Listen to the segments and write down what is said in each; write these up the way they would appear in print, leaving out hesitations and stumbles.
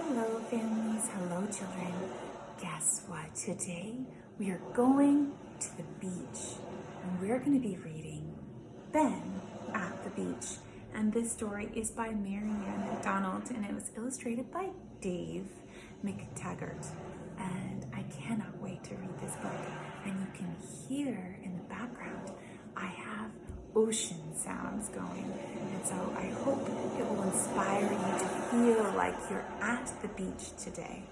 Hello families, hello children. Guess what? Today we are going to the beach and we're going to be reading Ben at the Beach. And this story is by Maryann MacDonald and it was illustrated by Dave McTaggart. And I cannot wait to read this book. And you can hear in the background, I have ocean sounds going. And so I hope it will inspire you to feel like you're at the beach today.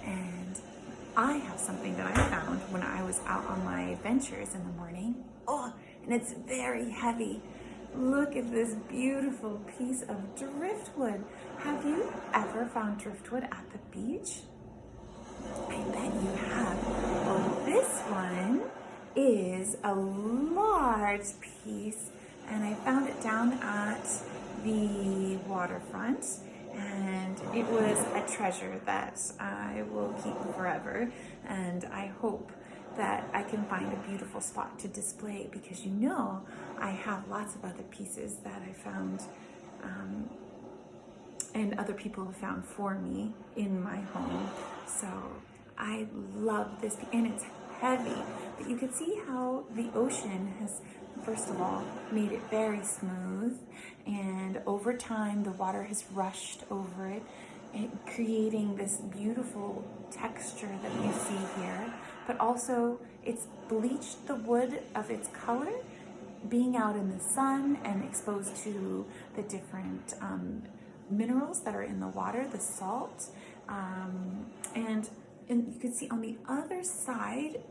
And I have something that I found when I was out on my adventures in the morning. Oh, and it's very heavy. Look at this beautiful piece of driftwood. Have you ever found driftwood at the beach? I bet you have. Well, this one is a large piece and I found it down at the waterfront and it was a treasure that I will keep forever, and I hope that I can find a beautiful spot to display it because you know I have lots of other pieces that I found and other people have found for me in my home. So I love this, and it's heavy, but you can see how the ocean has, first of all, made it very smooth, and over time the water has rushed over it, creating this beautiful texture that you see here. But also it's bleached the wood of its color, being out in the sun and exposed to the different minerals that are in the water, the salt, and you can see on the other side,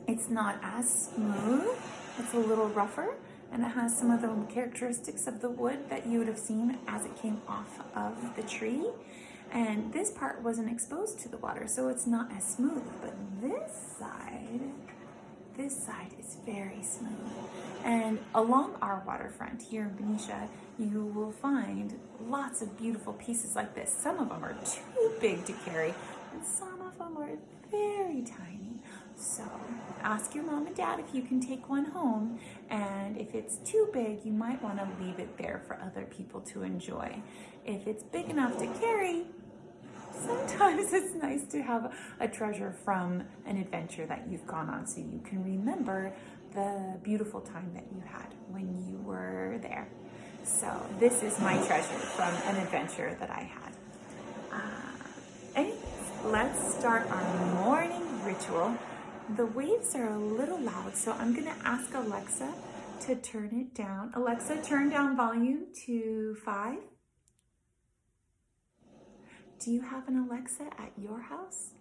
it's not as smooth, it's a little rougher, and it has some of the characteristics of the wood that you would have seen as it came off of the tree. And this part wasn't exposed to the water, so it's not as smooth, but this side is very smooth. And along our waterfront here in Benicia, you will find lots of beautiful pieces like this. Some of them are too big to carry, and some of them are very tiny. So ask your mom and dad if you can take one home, and if it's too big, you might want to leave it there for other people to enjoy. If it's big enough to carry, sometimes it's nice to have a treasure from an adventure that you've gone on so you can remember the beautiful time that you had when you were there. So this is my treasure from an adventure that I had. Anyways, let's start our morning ritual. The waves are a little loud, so I'm going to ask Alexa to turn it down. Alexa, turn down volume to 5. Do you have an Alexa at your house?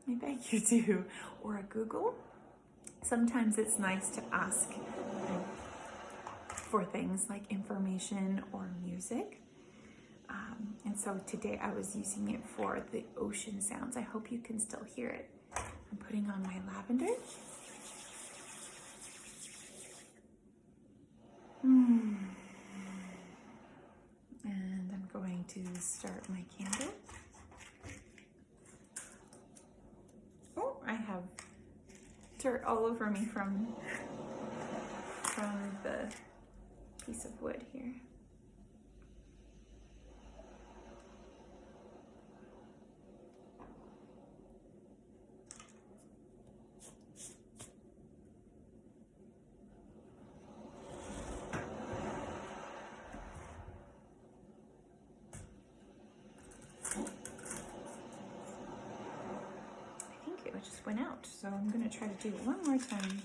I bet you do. Or a Google? Sometimes it's nice to ask for things like information or music. And so today I was using it for the ocean sounds. I hope you can still hear it. I'm putting on my lavender. And I'm going to start my candle. Oh, I have dirt all over me from the piece of wood here. It just went out, so I'm going to try to do it one more time.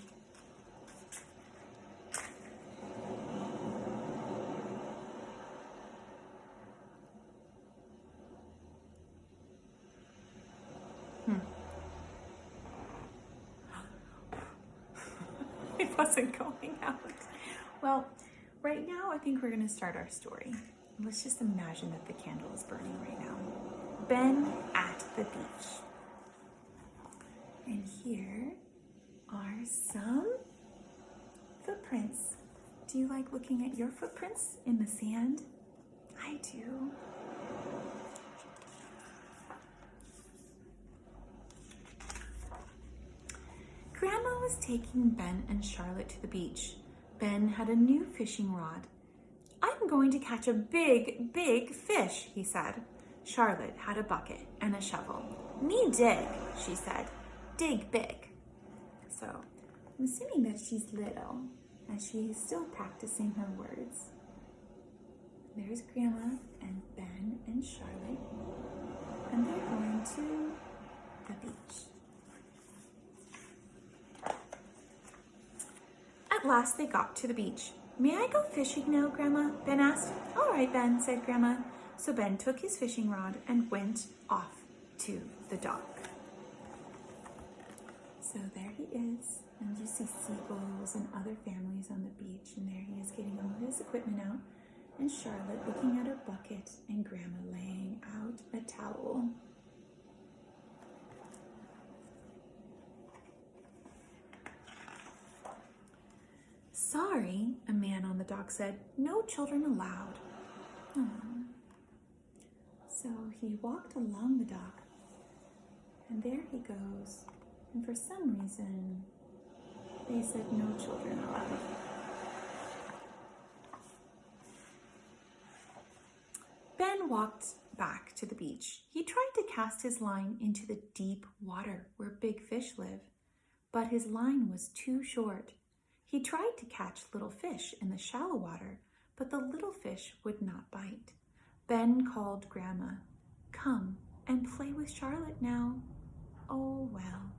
It wasn't going out. Well, right now I think we're going to start our story. Let's just imagine that the candle is burning right now. Ben at the beach. And here are some footprints. Do you like looking at your footprints in the sand? I do. Grandma was taking Ben and Charlotte to the beach. Ben had a new fishing rod. I'm going to catch a big, big fish, he said. Charlotte had a bucket and a shovel. "Me dig," she said. "Dig big." So I'm assuming that she's little, as she's still practicing her words. There's Grandma and Ben and Charlotte, and they're going to the beach. At last they got to the beach. "May I go fishing now, Grandma?" Ben asked. "All right, Ben," said Grandma. So Ben took his fishing rod and went off to the dock. So there he is, and you see seagulls and other families on the beach, and there he is getting all his equipment out, and Charlotte looking at her bucket, and Grandma laying out a towel. "Sorry," a man on the dock said. "No children allowed." Aww. So he walked along the dock, and there he goes. And for some reason, they said no children allowed. Ben walked back to the beach. He tried to cast his line into the deep water where big fish live, but his line was too short. He tried to catch little fish in the shallow water, but the little fish would not bite. Ben called Grandma. "Come and play with Charlotte now." "Oh, well,"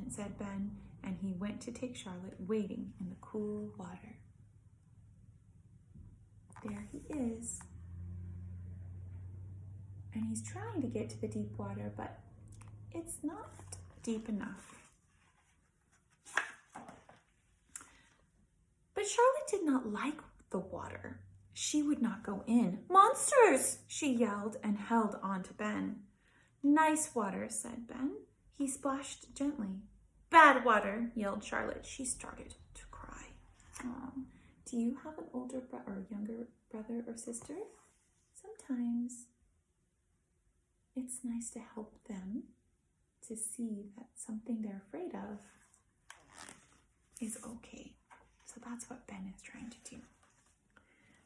said Ben, and he went to take Charlotte wading in the cool water. There he is. And he's trying to get to the deep water, but it's not deep enough. But Charlotte did not like the water. She would not go in. "Monsters!" she yelled and held on to Ben. "Nice water," said Ben. He splashed gently. "Bad water," yelled Charlotte. She started to cry. "Oh, do you have an older or younger brother or sister? Sometimes it's nice to help them to see that something they're afraid of is okay." So that's what Ben is trying to do.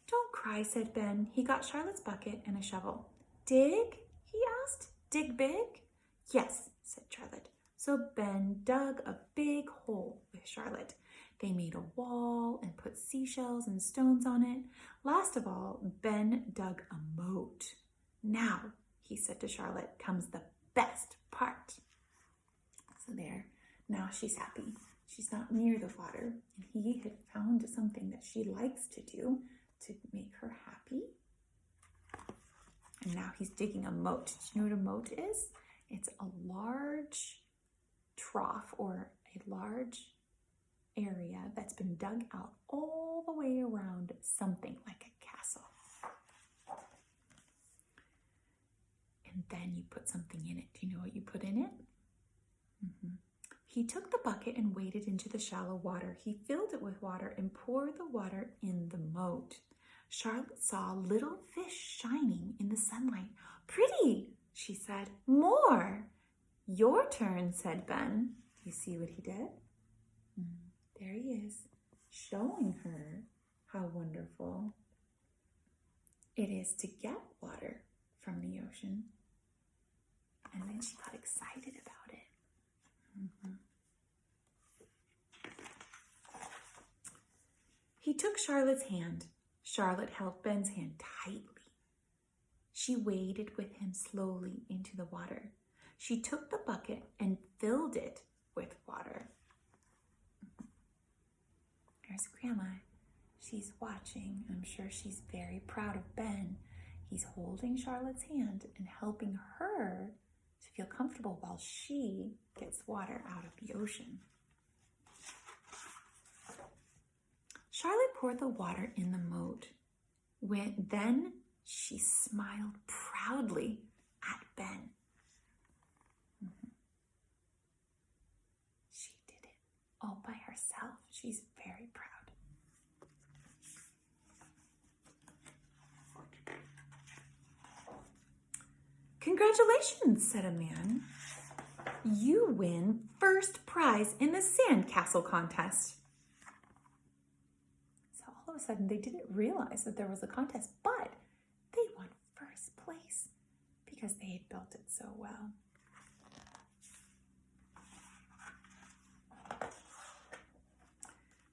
"Don't cry," said Ben. He got Charlotte's bucket and a shovel. "Dig?" he asked. "Dig big?" "Yes," said Charlotte. So Ben dug a big hole with Charlotte. They made a wall and put seashells and stones on it. Last of all, Ben dug a moat. "Now," he said to Charlotte, "comes the best part." So there, now she's happy. She's not near the water, and he had found something that she likes to do to make her happy. And now he's digging a moat. Do you know what a moat is? It's a large trough or a large area that's been dug out all the way around something like a castle. And then you put something in it. Do you know what you put in it? He took the bucket and waded into the shallow water. He filled it with water and poured the water in the moat. Charlotte saw little fish shining in the sunlight. "Pretty," she said. "More." "Your turn," said Ben. You see what he did? There he is, showing her how wonderful it is to get water from the ocean. And then she got excited about it. He took Charlotte's hand. Charlotte held Ben's hand tightly. She waded with him slowly into the water. She took the bucket and filled it with water. There's Grandma. She's watching. I'm sure she's very proud of Ben. He's holding Charlotte's hand and helping her to feel comfortable while she gets water out of the ocean. Charlotte poured the water in the moat. Then she smiled proudly at Ben. She did it all by herself. She's very proud. "Congratulations," said a man. "You win first prize in the sandcastle contest." So all of a sudden they didn't realize that there was a contest, but they won first place because because they had built it so well.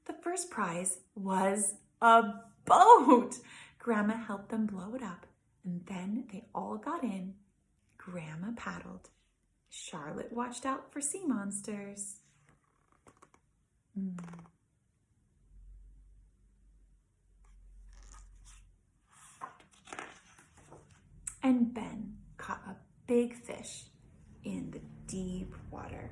The first prize was a boat. Grandma helped them blow it up, and then they all got in. Grandma paddled. Charlotte watched out for sea monsters. And Ben caught a big fish in the deep water.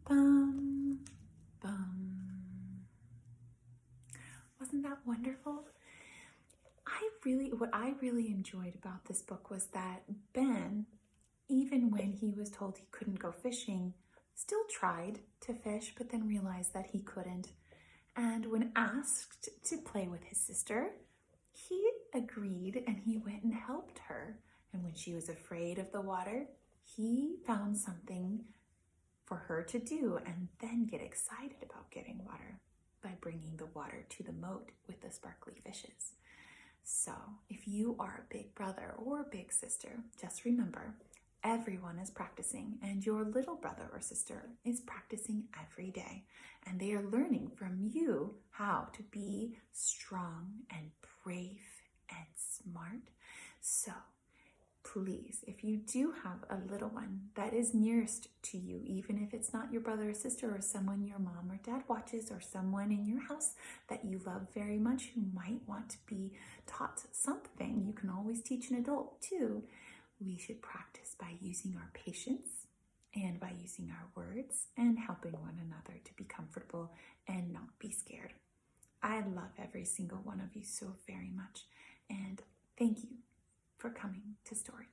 Bum, bum. Wasn't that wonderful? What I really enjoyed about this book was that Ben, even when he was told he couldn't go fishing, still tried to fish, but then realized that he couldn't. And when asked to play with his sister, he agreed and he went and helped her. And when she was afraid of the water, he found something for her to do and then get excited about getting water by bringing the water to the moat with the sparkly fishes. So if you are a big brother or a big sister, just remember, everyone is practicing, and your little brother or sister is practicing every day, and they are learning from you how to be strong and brave and smart. So please, if you do have a little one that is nearest to you, even if it's not your brother or sister or someone your mom or dad watches or someone in your house that you love very much who might want to be taught something, you can always teach an adult too. We should practice by using our patience and by using our words and helping one another to be comfortable and not be scared. I love every single one of you so very much, and thank you for coming to Storytime.